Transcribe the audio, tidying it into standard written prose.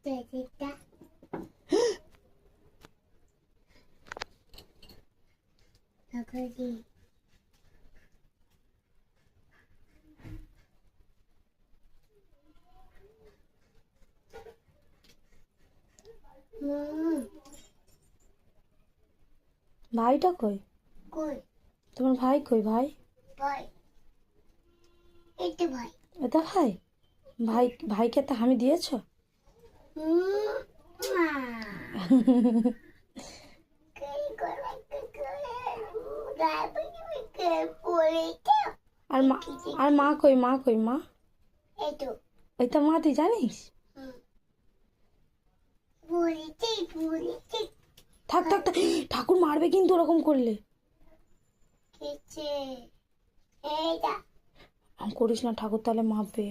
এটা Nakagi. ভাইটা কই? কই? তোমার ভাই কই? ভাই ভাই এটা ভাই। এটা ভাই? ভাই ভাইকে তা আমি দিয়েছো? আর মা, আর মা কই? মা কই? মা এটা মা, তুই জানিস? থাক থাক থাক, ঠাকুর মারবে কিন্তু ওরকম করলে। করিস না, ঠাকুর তাহলে মারবে।